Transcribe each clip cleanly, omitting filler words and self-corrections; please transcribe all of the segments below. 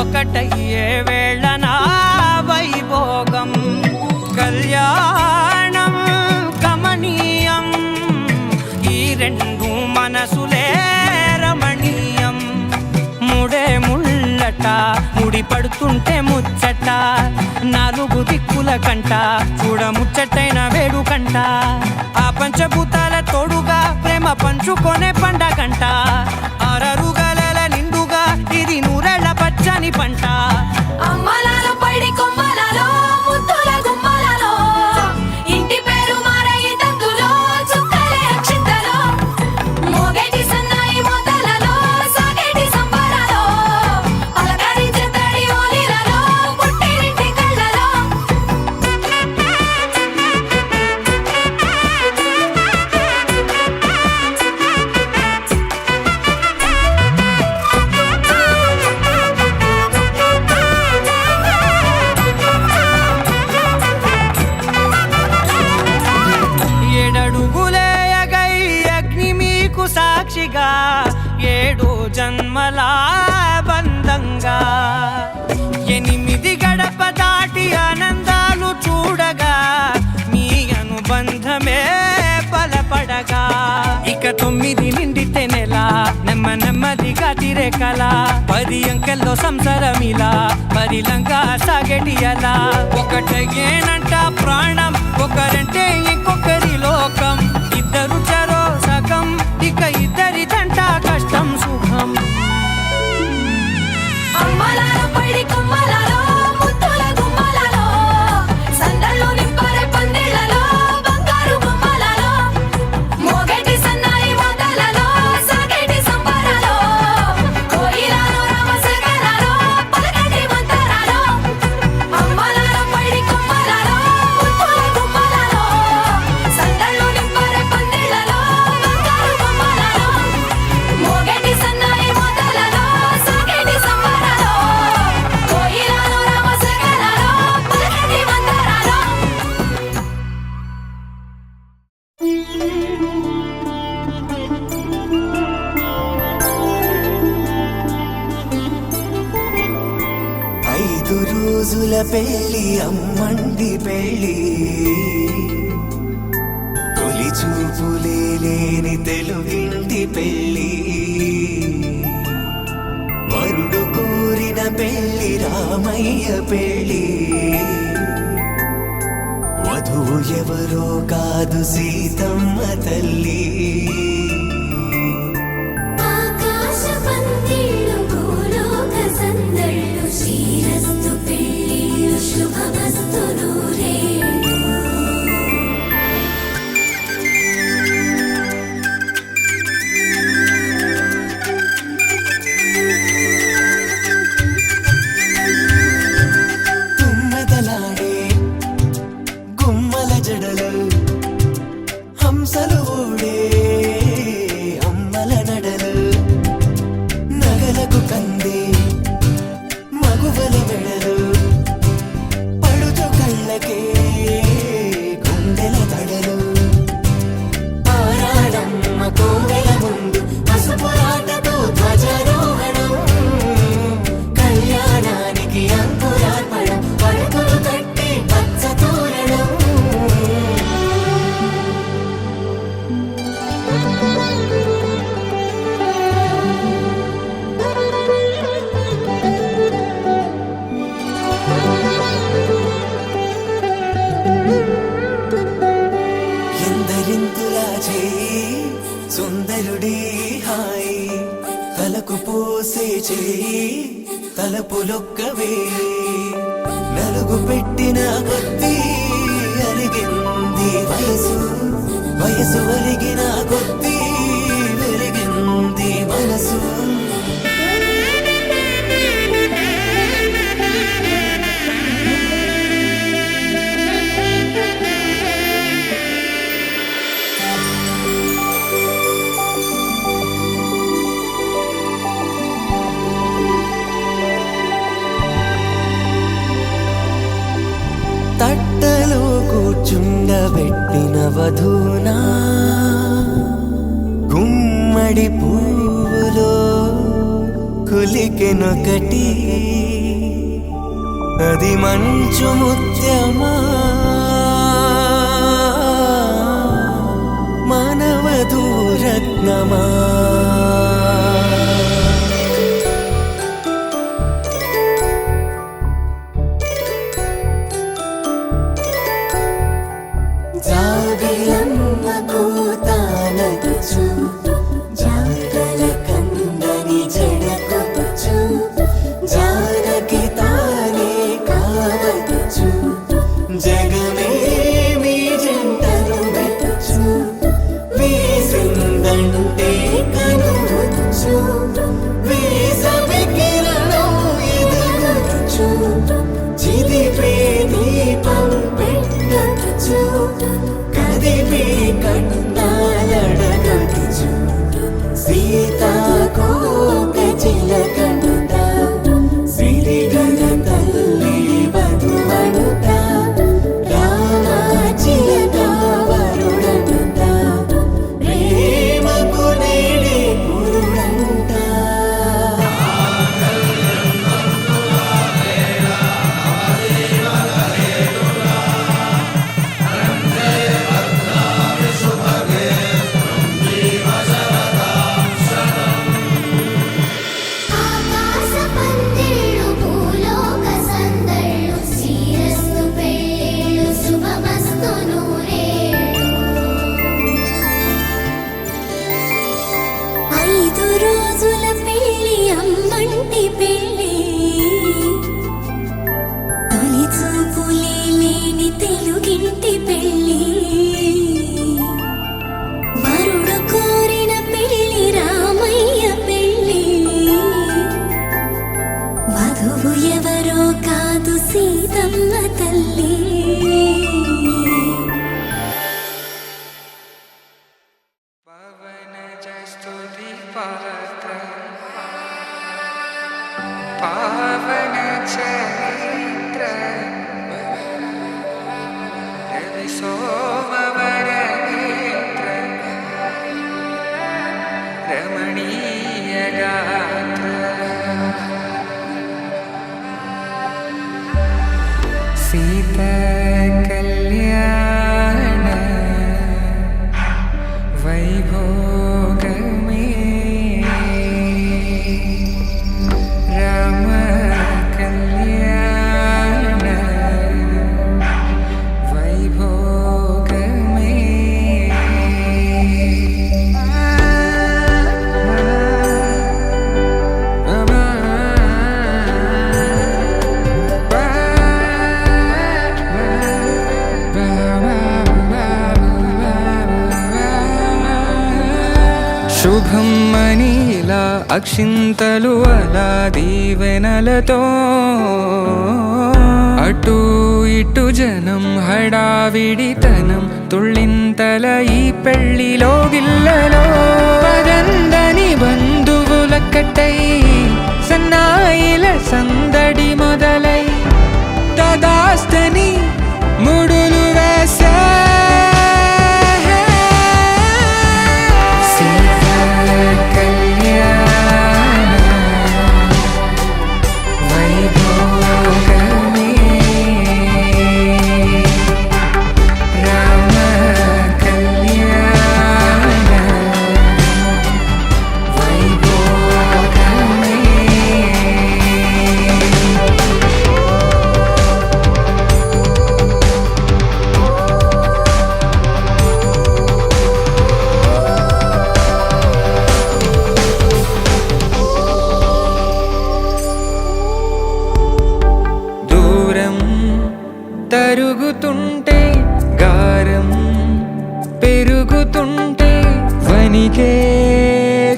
ఒకటయ్యే వేళన వైభోగం కళ్యాణం కమనీయం ఈ రెండు మనసులే రమణీయం ముడే ముళ్ళట ముడి పడుతుంటే ముచ్చట నాలుగు దిక్కుల కంట చూడ ముచ్చటైన వేడుకంట ఆ పంచభూతాల తోడుగా ప్రేమ పంచుకొనే పండగంట ఆరరుగల నిండుగా ఇది నూరెళ్ళ పచ్చని పంట అమ్మలాలో పడి కొమ్మలలో ముద్దుల గుమ్మలలో ఇంటి పేరు మారయి తందులో చుక్కలే అక్షింతలో మోగేటి సన్నాయి మోతలలో సాగేటి సంబరాలో పలకరించే తడి ఓలిలలో పుట్టినింటి కళ్ళలో ఏడడుగులేయగై అగ్ని మీకు సాక్షిగా ఏడు జన్మల బంధంగా ఎనిమిది గడప దాటి ఆనందాలు చూడగా మీ అనుబంధమే బలపడగా ఇక 9 నిండితే నెల నెమ్మదిగా తిరేకల 10 అంకెల్లో సంసారమిలా పరిలంగా సాగేటి అలా ఒకటేనంట ప్రాణం ఒకరంటే ఇంకొకరి లోకం ఇద్దరు చరో సగం ఇక ఇద్దరిదంట కష్టం సుఖం అమ్మలాలో పడి కొమ్మలలో ముద్దుల గుమ్మలలో సందళ్ళు నింపరే పందిళ్ళలో బంగారు గుమ్మలలో మోగేటి సన్నాయి మోతలలో సాగేటి సంబరాలో కోయిలలో రామశేఖరాలో పలకటి మంతరాలో అమ్మలాలో పడి కొమ్మలలో ముద్దుల గుమ్మలలో సందళ్ళు నింపరే పందిళ్ళలో బంగారు గుమ్మలలో మోగేటి సన్నాయి మోతలలో సాగేటి సంబరాలో కోయిలలో రామశేఖరాలో పలకటి మంతరాలో ఐదు రోజుల పెళ్లి అమ్మండి పెళ్లి తొలి చూపులే లేని తెలుగింటి పెళ్లి వరుడు కోరిన పెళ్లి రామయ్య పెళ్లి వధువు ఎవరో కాదు సీతమ్మ తల్లి ఆకాశ పందిళ్ళు భూలోక సందళ్ళు శ్రీరస్తు పెళ్ళిళ్ళు శుభమస్తు నూరేళ్ళు తుమ్మెదలాడే గుమ్మల జడలు హంసలు ఊడే అమ్మల నడలు నగలకు కంది మగువల మెడలు పడుచు కళ్ళకే గుండెల తడలు ఆరాడమ్మ కోవెల ముందు పసుపురాటతో ధ్వజారోహణం కళ్యాణానికి అంకురార్పణం పడకలు కట్టి పచ్చ తోరణం ఎందరింతులా చేయి సుందరుడి హాయి తలకు పోసే చేయి తలపులొక్కవే నలుగు పెట్టిన కొద్దీ అలిగింది వయసు వయసు ఒలిగిన కొద్దీ వెలిగింది మనసు తట్టలో కూర్చుండబెట్టిన వధూనా గుమ్మడి పువ్వులో కులికెనొకటి అది మంచు ముత్యమా మానవధూ రత్నమా జాబిలమ్మ కూతానగుచు జాడల కందని జడకొచ్చు జానకి తానే కావదుచు జగమే మీ జంటను వెతుచు వీసిందంటే కనువచ్చు వీసవి కిరణం ఎదుగుచు చిదిపే దీపం పెట్టచ్చు కదిపే కన్నాలడగచ్చు సీతాకోక చిలకనుత సిరిగల తల్లి వధువనుత రామ చిలక వరుడనుత ప్రేమకు నేడే పురుడంట ఆకాశ పందిళ్ళు భూలోక సందళ్ళు శ్రీరస్తు పెళ్ళిళ్ళు శుభమస్తు నూరేళ్ళు 5 రోజుల పెళ్ళి అమ్మంటి పెళ్ళి తొలి చూపులే లేని తెలుగింటి పెళ్ళి వరుడు కోరిన పెళ్ళి రామయ్య పెళ్ళి వధువు ఎవరో కాదు సీతమ్మ తల్లి స్తుతి పాత్ర పావన చరిత్ర రవి సోమవర నేత్ర రమణీయ గాత్ర సీత కళ్యాణ వైభోగమే రామ కళ్యాణ వైభోగమే శుభం మనీలా అక్షింతలు అలా దీవెనలతో అటు ఇటు జనం హడావిడితనం తుళ్ళింతల ఈ పెళ్లిలో గిల్లలో పదందని బంధువుల కట్టై సన్నాయిల సందడి మొదలై తదాస్తని ముడులు వేసే తరుగుతుంటే గారం పెరుగుతుంటే వనికే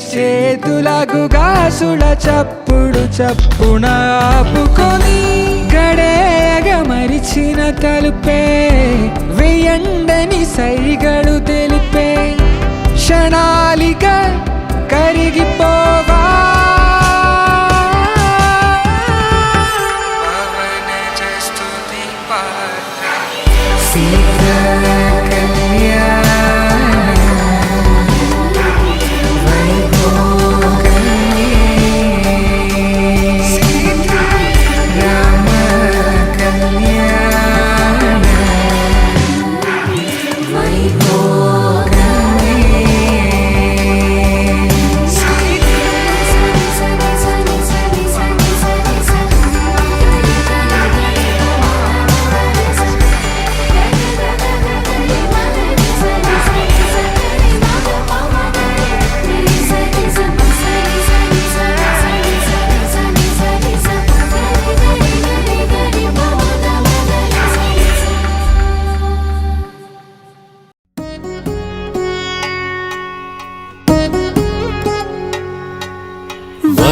చేతులకు గాసుల చప్పుడు చప్పున ఆపుకొని గడేగ మరిచిన తలుపే వెయ్యండని సైగడు తెలిపే క్షణాలిక కరిగిపోవా సీతా కళ్యాణ వైభోగమే రామ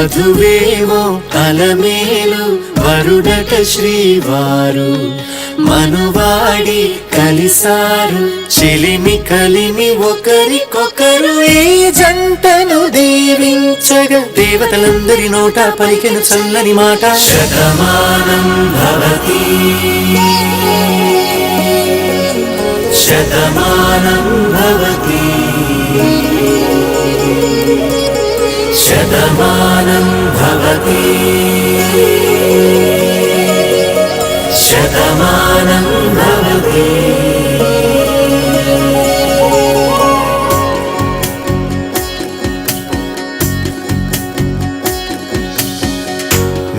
వధువేమో అలమేలు వరుడట శ్రీవారు మనువాడి కలిసారు చెలిమి కలిమి ఒకరికొకరు ఈ జంటను దీవించగా దేవతలందరి నోట పలికెను చల్లని మాట శతమానం భవతి శతమానం భవతి శతమానం భవతి శతమానం భవతి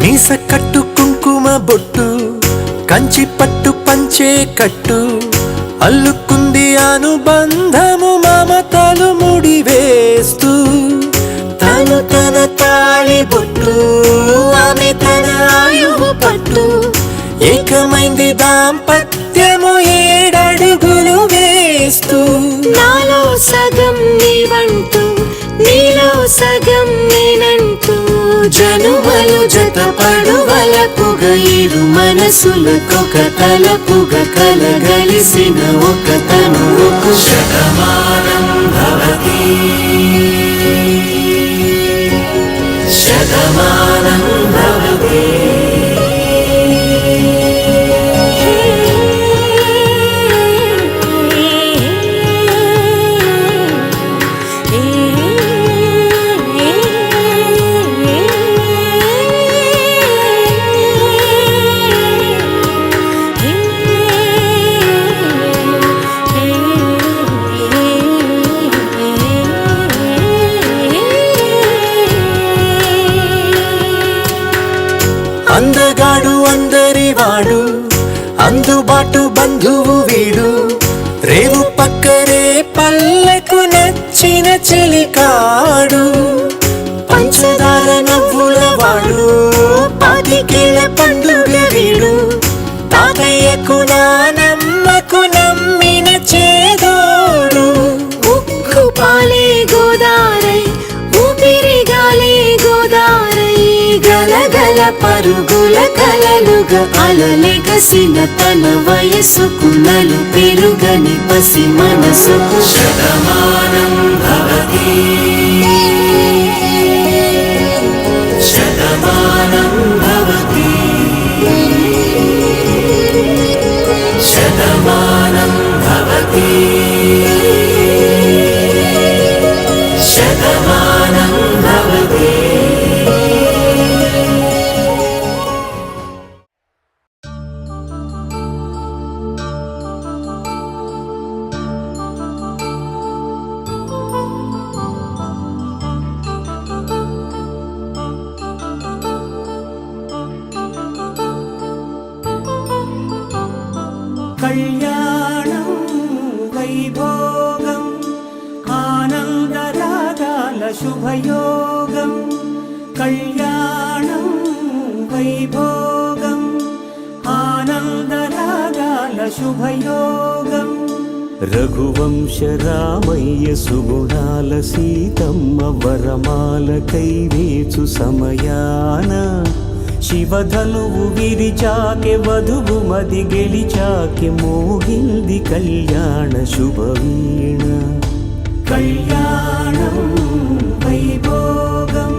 మీస కట్టు కుంకుమ బొట్టు కంచి పట్టు పంచే కట్టు అల్లుకుంది అనుబంధము మమతలు ముడివేస్తూ తను తన తాళి బొట్టు ఆమె తన ఆయువు పట్టు ఏకమైంది దాంపత్యము 7 అడుగులు వేస్తూ నాలో సగం నీవంటూ నీలో సగం నేనంటూ జనుమలు జతపడువలపుగ ఇరు మనసులకొక తలపుగ కలగలిసిన ఒక తనువుకు శతమానం భవతి శతమానం భవతి అందగాడు అందరివాడు అందుబాటు బంధువు వీడు రేవు పక్కరే పల్లెకు నచ్చిన చెలికాడు పంచదార నవ్వుల వాడు 25 ఏళ్ల పండుగ వీడు తాతయ్యకు నానమ్మకు నమ్మిన చేదోడు ఉక్కు పాలే గోదారై ఊపిరిగాలే గోదారై గలగల పరుగుల కలలుగా అలలెగసిన తన వయసుకు నలు పెరుగని పసి మనసుకు శతమానం భవతి శతమానం భవతి శతమానం భవతి శతమానం భవతి కళ్యాణం వైభోగం ఆనందరాగాల శుభయోగం కళ్యాణం వైభోగం ఆనందరాగాల శుభయోగం రఘువంశ రామయ్య సుగుణాల సీతమ్మ వరమాల కైవేచు సమయాన శివధనువు విరిచాకె వధువు మది గెలిచాకె మోగింది కళ్యాణ శుభవీణ కళ్యాణం వైభోగం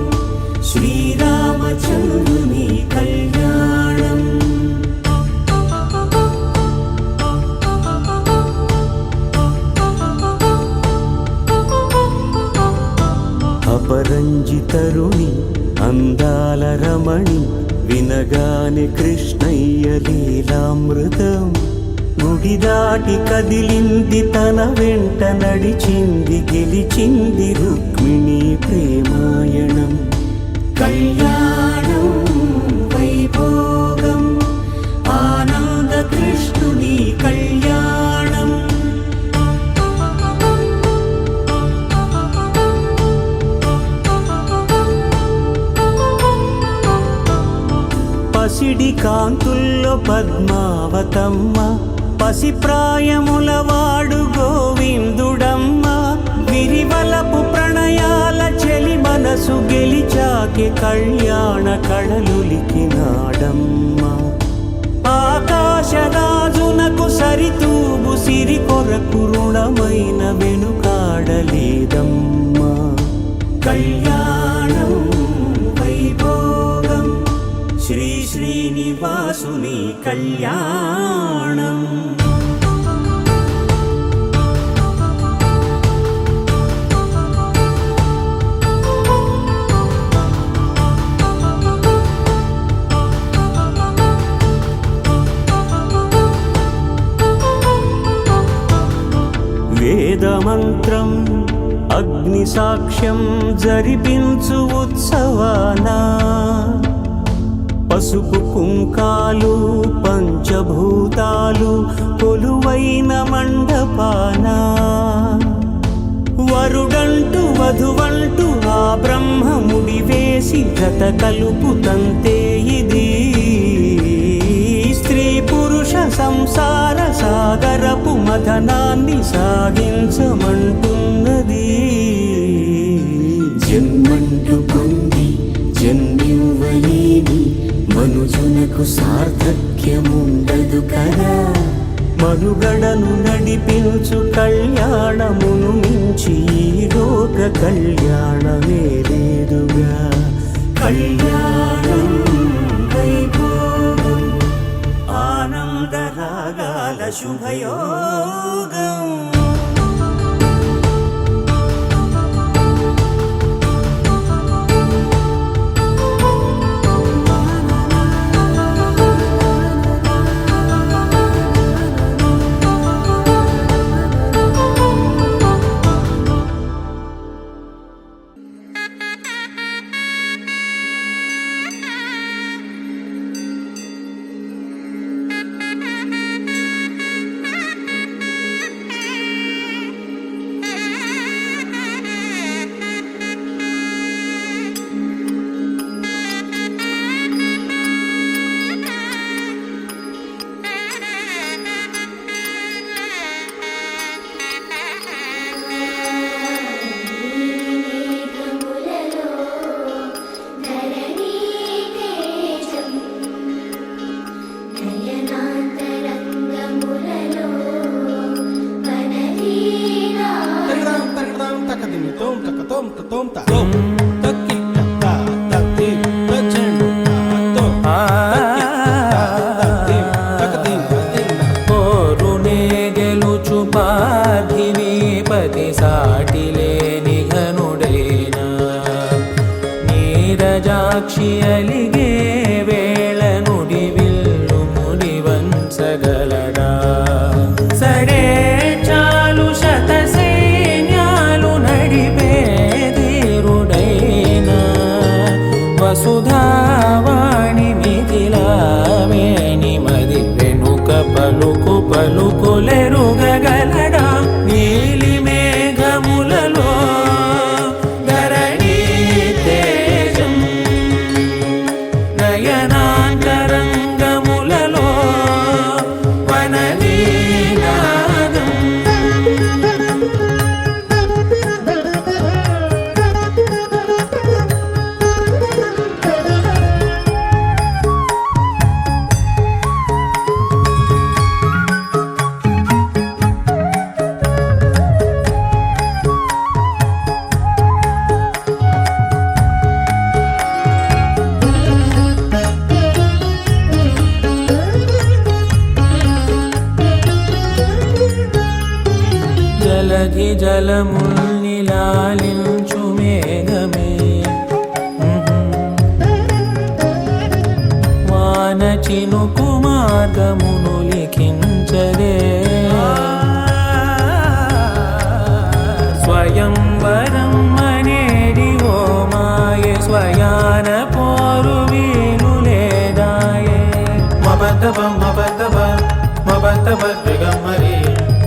శ్రీరామచంద్రుని కళ్యాణం అపరంజి తరుణి అందాల రమణి వినగానే కృష్ణయ్య లీలామృతం గుడి దాటి కదిలింది తన వెంట నడిచింది గెలిచింది రుక్మిణి ప్రేమాయణం కళ్యాణం వైభోగం ఆనంద కృష్ణుని కళ్యాణం పసిడి కాంతుల్లో పద్మావతమ్మ పసిప్రాయముల వాడు గోవిందుడమ్మ విరివలపు ప్రణయాల చెలి మనసు గెలిచాక పలికే కళ్యాణ కళలులికినాడమ్మా ఆకాశరాజునకు సరితూగు సిరి కొరకు రుణమైన వెనుకాడలేదమ్మా కళ్యాణం వైభోగం శ్రీ శ్రీనివాసుని కళ్యాణం వేదమంత్రం అగ్ని సాక్ష్యం జరిపించు ఉత్సవానా పసుపు కుంకాలు పంచభూతాలు కొలువైన మండపానా వరుడంటూ వధువంటూ ఆ బ్రహ్మముడి వేసి జత కలుపు తంతే ఇది స్త్రీ పురుష సంసార సాగరపు మథనాన్ని సాగించమంటున్నది జన్మంటూ పొంది జన్మివ్వలేని మనుజునకు సార్థక్యముండదు కదా మనుగడను నడిపించు కళ్యాణమును మించి ఈ లోక కళ్యాణమే లేదుగా కళ్యాణం వైభోగం ఆనందరాగాల శుభయోగం సాక్షి అలిగే వేళ నుడి విల్లు ముడి వంచగలడా సరే చాలు శత సైన్యాలు నడిపే ధీరుడైనా వసుధావాణి మిథిలావేణి మది వెనుక పలుకు పలుకులెరుగగలడా నీలి మేఘములలో నయనాంతరంగములలో వనలీనాదం జలధి జలముల్ని లాలించు మేఘమే వాన చినుకు మార్గమును లిఖించదే స్వయంవరం అనేడి ఓ మాయే స్వయాన పోరు వీలు లేదాయే మబద్దబం మబద్దబ మబద్దబ దిగమరి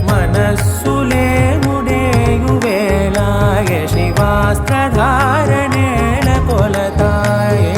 మనస్సులే ముడేయు వేళాయ శివాస్త్రధారణేల కొలతాయే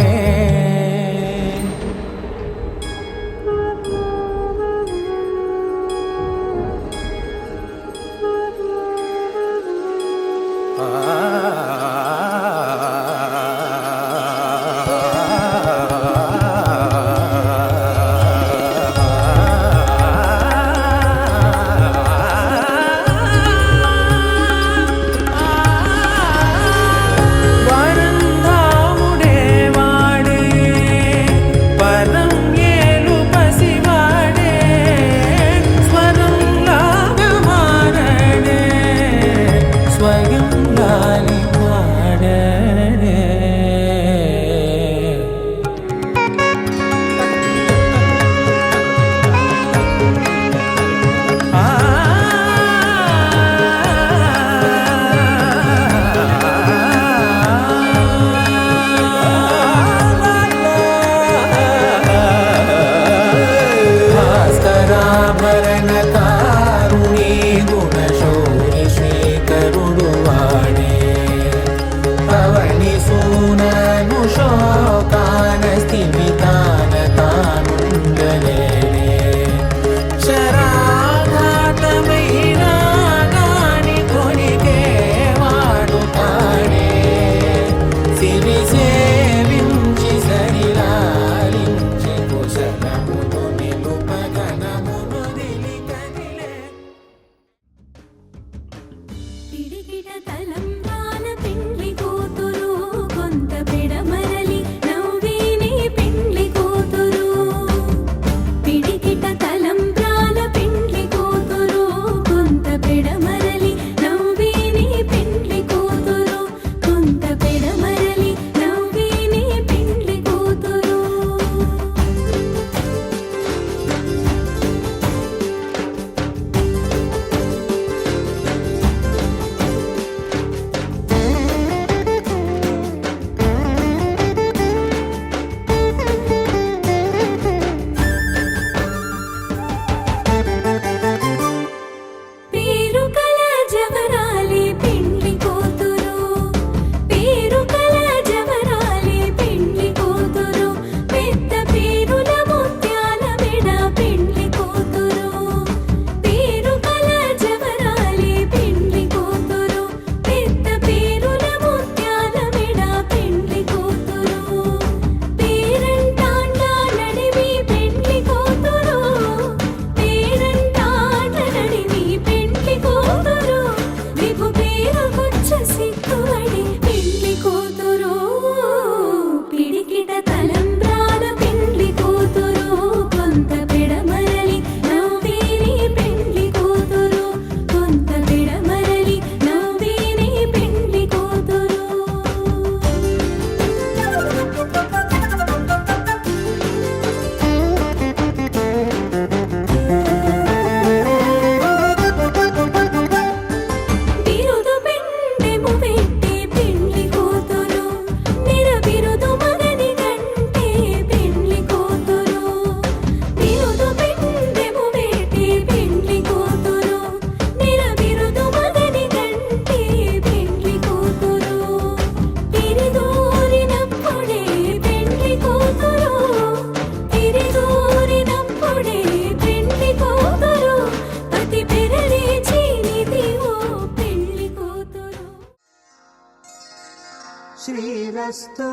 శ్రీరస్తు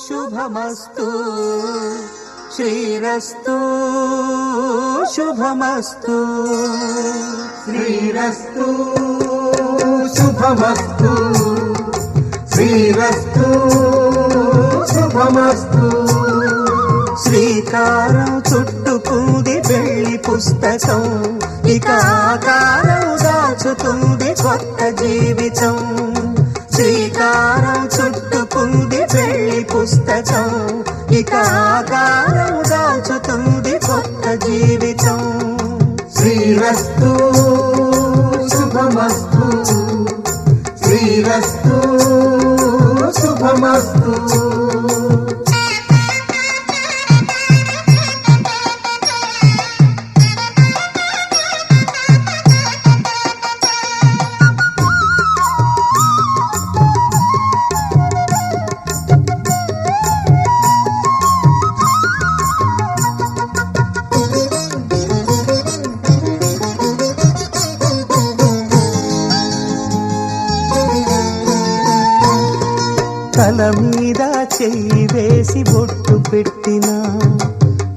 శుభమస్తు శ్రీరస్తు శుభమస్తు శ్రీరస్తు శుభమస్తు శ్రీరస్తు శుభమస్తు శ్రీకారం చుట్టుకుంది పెళ్లి పుస్తకం ఇక ఆకారం దాచుతుంది కొత్త జీవితం శ్రీకారం చుట్టుకుంది పెళ్లి పుస్తకం ఇక ఆకారం దాచుతుంది కొత్త జీవితం శ్రీరస్తు శుభమస్తు శ్రీరస్తు శుభమస్తు తల మీద చెయ్యి వేసి బొట్టు పెట్టినా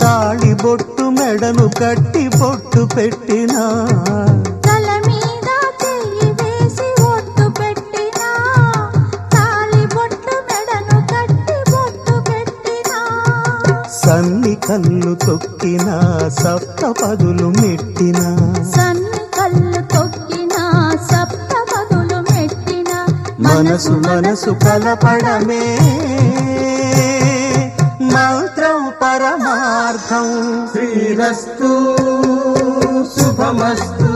తాళి బొట్టు మెడను కట్టి బొట్టు పెట్టినా తల మీద చెయ్యి వేసి ఒట్టు పెట్టినా తాళి బొట్టు మెడను కట్టి బొట్టు పెట్టినా సన్ని కళ్ళు తొక్కినా సప్త పదులు మెట్టినా సన్ని కళ్ళు తొక్కినా సప్త పదులు మెట్టినా మనసు మనసు కలపడమే మంత్రం పరమార్థం శ్రీరస్తు శుభమస్తు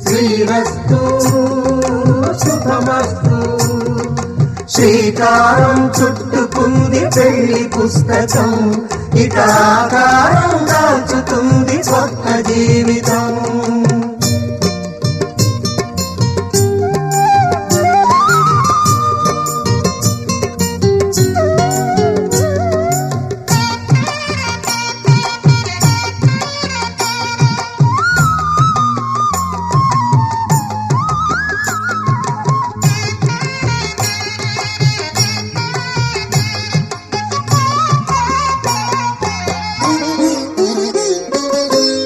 శ్రీరస్తు శుభమస్తు శ్రీకారం చుట్టుకుంది పెళ్లి పుస్తకం ఇక ఆకారం దాచుతుంది కొత్త జీవితం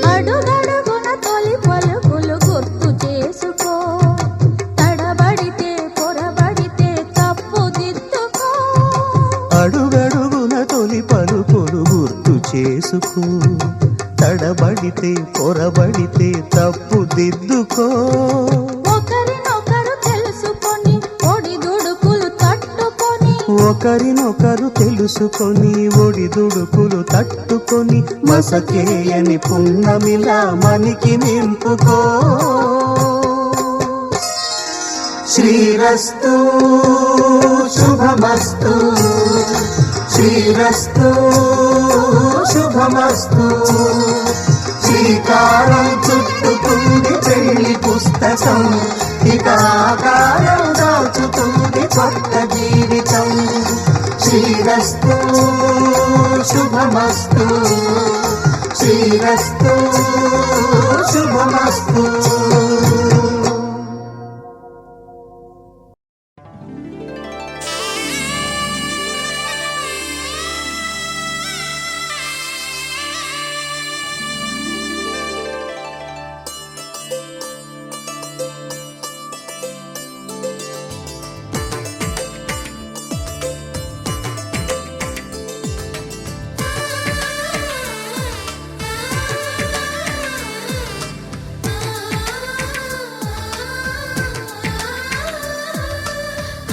అడుగడుగున తొలి పలుకులు గుర్తు చేసుకో తడబడితే పొరబడితే తప్పు దిద్దుకో అడుగడుగున తొలి పలుకులు గుర్తు చేసుకో తడబడితే పొరబడితే తప్పు దిద్దుకో ఒకరినొకరు తెలుసుకొని ఒడిదుడుకులు తట్టుకొని ఒకరినొకరు తెలుసుకొని ఒడిదుడుకులు తట్టుకొని మసకేయని పున్నమిలా మనికి నింపుకో శ్రీరస్తు శుభమస్తు శ్రీరస్తు శుభమస్తు శ్రీకారం చుట్టుకుంది పెళ్లి పుస్తకం ఇక ఆకారం దాచుతుంది కొత్త జీవితం శ్రీరస్తు శుభమస్తు శ్రీరస్తు శుభమస్తు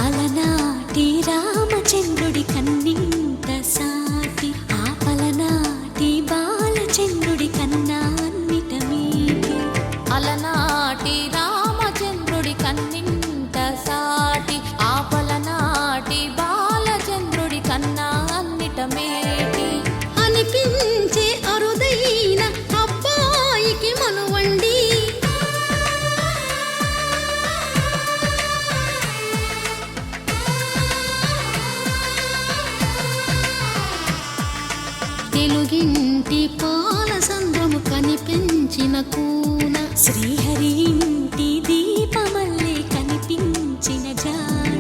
అలనాటి రామచంద్రుడి కన్నింత సాటి ఆపలనాటి బాలచంద్రుడి కన్నా అన్నిట మీటి అలనాటి రామచంద్రుడి కన్నింత సాటి ఆపలనాటి బాలచంద్రుడి కన్నా అన్నిట మేటి అనిపించే అరుదైన అబ్బాయికి మనువండి తెలుగింటి పాల సంద్రము కనిపించిన కూన శ్రీహరి ఇంటి దీపమల్లే కనిపించిన జాన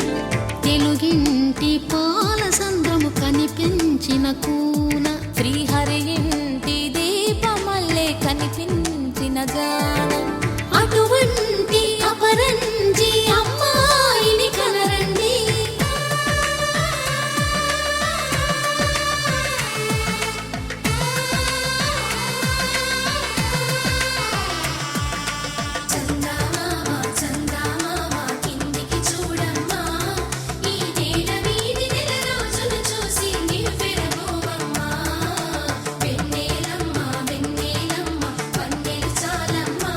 తెలుగింటి పాల సంద్రము కనిపించిన కూన శ్రీహరి ఇంటి దీపమల్లే కనిపించిన గానం అటువంటి అపరంజి అమ్మాయిని కనరండి. చందమామ చందమామ కిందికి చూడమ్మా, ఈ నేల వీధి నెల రోజులు చూసి నివ్వెరబోవమ్మా. వెన్నెలమ్మ వెన్నెలమ్మ వన్నెలు చాలమ్మా,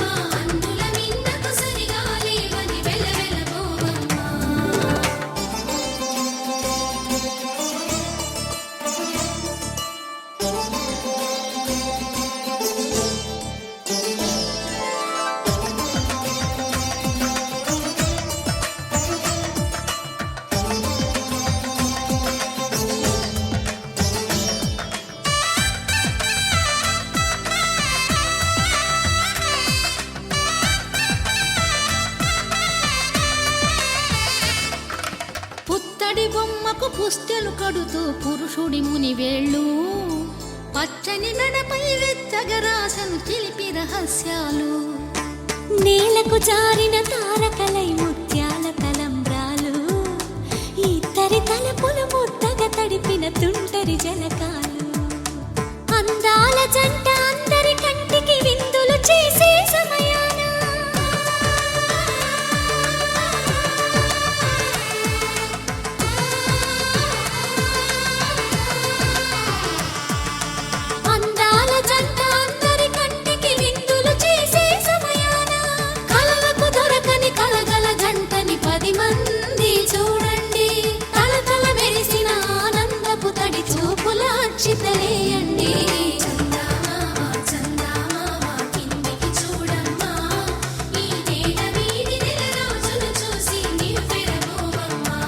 మా అందుల మిన్నకు సరిగా లేవని వెలవెలబోవమ్మా. పుత్తడి బొమ్మకు పుస్తెలు కడుతూ పురుషుడి ముని వేళ్ళు, పచ్చని నడపై వెచ్చగరాసను చిలిపి రహస్యాలు, నేలకు జారిన తారకలై ముత్యాల తలంబ్రాలు, ఇద్దరి తలపులు ముద్దగా తడిపిన తుంటరి జలకాలు, అందాల జంట అందరి కంటికి విందులు చేసే సమయాన అందాల జంట అందరి కంటికి విందులు చేసే సమయాన కలలకు దొరకని కలగల జంటని 10 మంది చూడండి. తలతల మెరిసిన ఆనందపు తడి చూపుల అక్షితలేయండి. చందమామ చందమామ కిందికి చూడమ్మా, ఈ నేల వీధి నెల రోజులు చూసి నివ్వెరబోవమ్మా.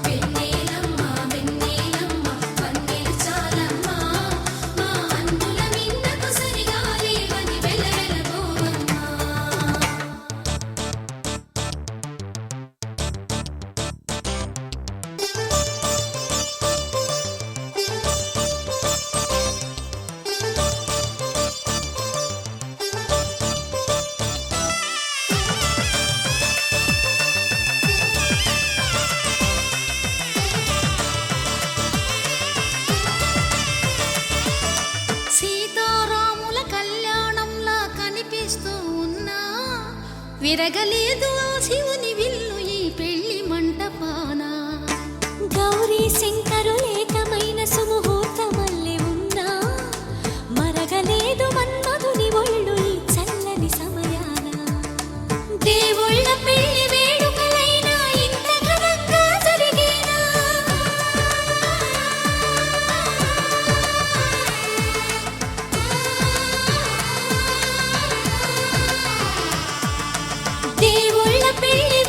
వెన్నెలమ్మ వెన్నెలమ్మ వన్నెలు చాలమ్మా, మా అందుల మిన్నకు సరిగా లేవని వెలవెలబోవమ్మా. సీతారాముల కళ్యాణంలా కనిపిస్తూ ఉన్నా, విరగలేదు ఆ శివుని విల్లు ఈ పెళ్లి మంటపాన. గౌరీ శంకరులేకమైన సుముహూర్తమల్లె ఉన్నా, మరగలేదు మన్మధుని ఒళ్ళు ఈ చల్లని సమయాన. దేవుళ్ళ పెళ్లి వేడుకలైనా ఇంత ఘనంగా జరిగేనా? దేవుళ్ళ పెళ్లి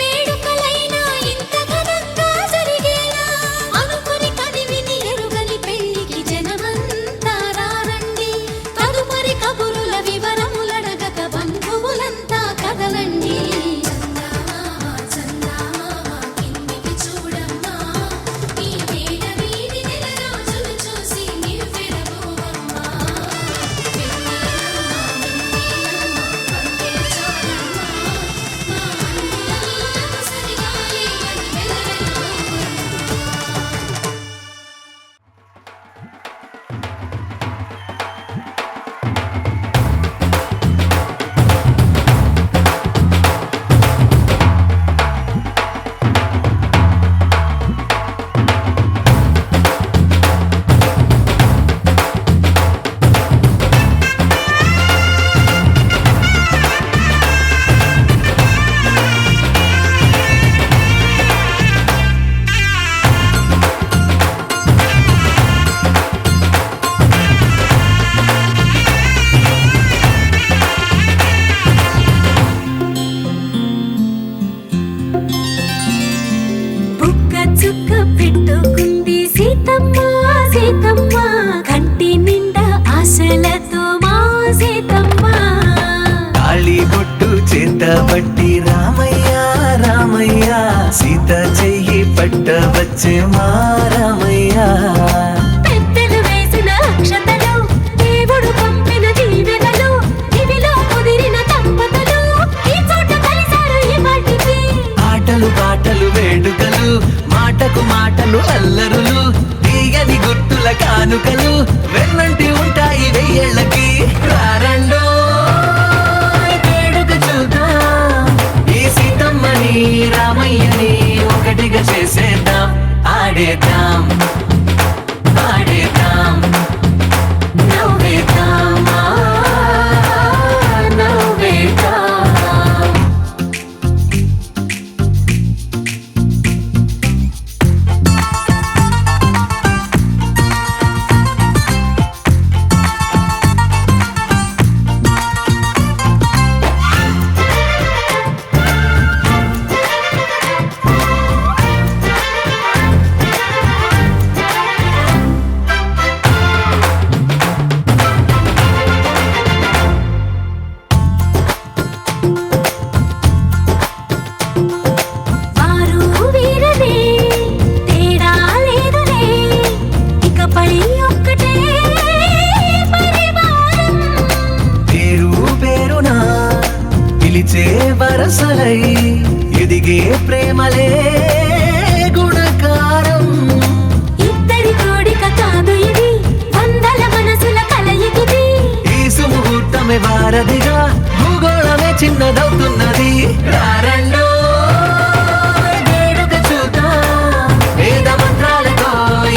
పుట్టవచ్చే మారమయ్యా. పెద్దలు వేసిన అక్షతలు, దేవుడు పంపిన దీవెనలు, ఇవిలో కుదిరిన దంపతులు ఈ చోట కలిశారు ఇవాటికి. ఆటలు పాటలు వేడుకలు, మాటకు మాటలు అల్లరులు, తీయని గుర్తుల కానుకలు వెన్నంటి ఉంటాయి వెయ్యేళ్ళకి. రారండో వేడుక చూద్దాం, ఈ సీతమ్మని రామయ్యని ఒకటిగా చేసేద్దాం. ఆడేద్దాం ఆడేద్దాం నవ్వేద్దాం నవ్వేద్దాం. వారు వీరనే తేడా లేదులే, ఇకపై ఒక్కటే పరివారం. పేరు పేరునా పిలిచే వరసలై ఎదిగే ప్రేమలే గుణకారం. ఇద్దరి కోడిక కాదు ఇది, వందల మనసుల కలయికిది. ఈ సుముహూర్తమే వారధిగా, భూగోళమే చిన్నదవుతున్నది. రారండో వేడుక చూద్దాం, వేద మంత్రాలతో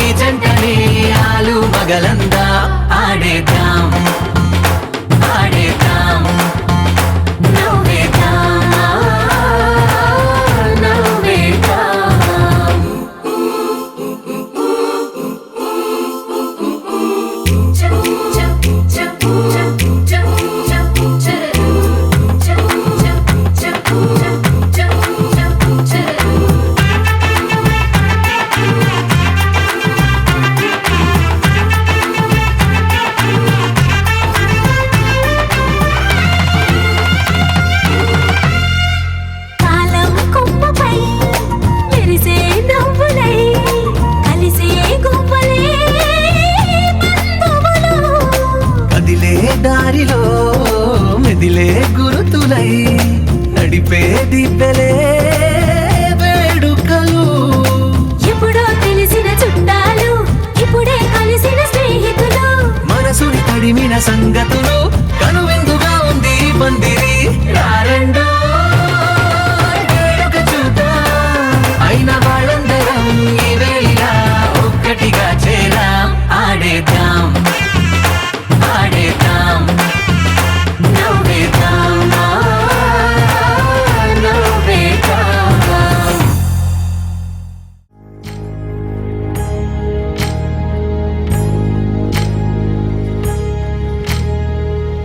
ఈ జంటని ఆలు మగలందా. ఆడేద్దాం ఆడేద్దాం నవ్వేద్దాం నవ్వేద్దాం. కాలం కొమ్మపై మెరిసే నవ్వులై కలిసే గువ్వలే బంధువులు. కదిలే దారిలో మెదిలే గురుతులై నడిపే దిబ్బెలే వేడుకలు. ఎప్పుడో తెలిసిన చుట్టాలు, ఇప్పుడే కలిసిన స్నేహితులు. మనసుని తడిమిన సంగతులు, కనువిందుగా ఉంది ఈ పందిరి. రారండో వేడుక చూద్దాం, అయిన వాళ్ళందరం ఈ వేళ ఒక్కటిగా చేరాం. ఆడేద్దాం ఆడేద్దాం నవ్వేద్దాం నవ్వేద్దాం.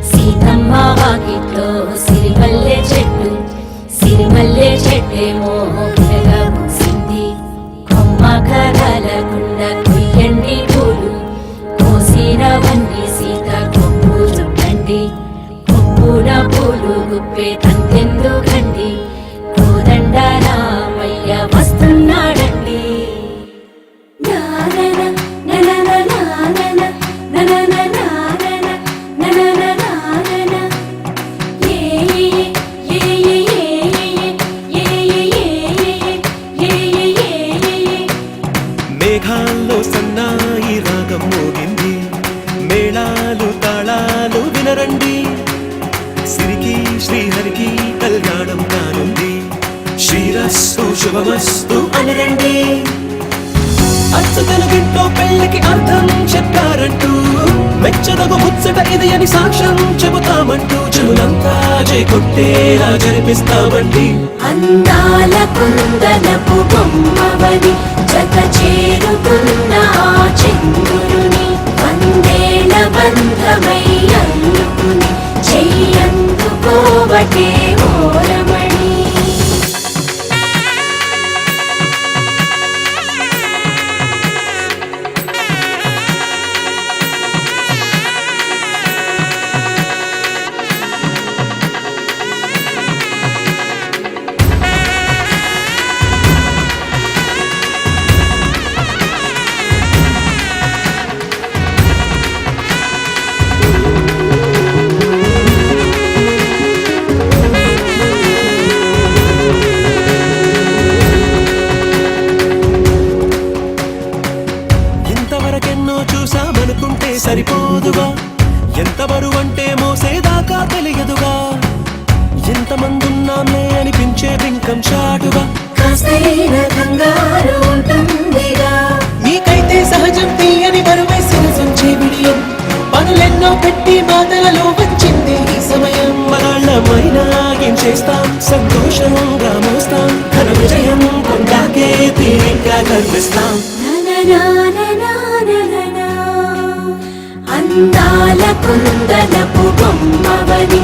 సీతమ్మ వాకిట్లో సిరిమల్లె చెట్టు, సిరిమల్లె చెట్టేమో విరగా పూసింది. కొమ్మ కదలకుండా కొయ్యండి పూలు, కోసినవన్నీ సీత కొప్పు చుట్టండి. కొప్పున పూలు గుప్పే తంతెందుకండి, కోదండ రామయ్య వస్తున్నాడండి. నానన ననన నానన ననన నానన ననన నానన ఏ ఏ ఏ ఏ ఏ ఏ. మేఘాల్లో సన్నాయి రాగం మోగింది, మేళాలు తాళాలు వినరండి. సిరికి శ్రీహరికి కళ్యాణం కానుంది, శ్రీరస్తు శుభమస్తు అనరండి. అచ్చ తెలుగింట్లో పెళ్లికి అర్థం చెప్పారంటూ, మెచ్చదగు ముచ్చట ఇది అని సాక్ష్యం చెబుతామంటూ, జనులంతా జై కొట్టేలా జరిపిస్తామండి. అందాల కుందనపు బొమ్మవని జత చేరుకున్న ఆ చంద్రుని, వందేళ్ల బంధమై అల్లుకుని చెయ్యందుకోవటే ఓరమణి. సరిపోదుగా, ఎంత బరువంటే మోసేదాకా తెలియదుగా, ఎంతమందున్నామే అనిపించే బింకం చాటుగా. కాస్తైన కంగారు ఉంటుందిగా, నీకైతే సహజం తీయని బరువేసిన సంచే బిడియం, పనులెన్నో పెట్టి బాధలలో వచ్చింది ఈ సమయం. మనాళ్ళమైనా ఏం చేస్తాం, సంతోషంగా మోస్తాం, ఘన విజయం పొందాకే తీరిగ్గా కనిపిస్తాం. అందాల కుందనపు బొమ్మవని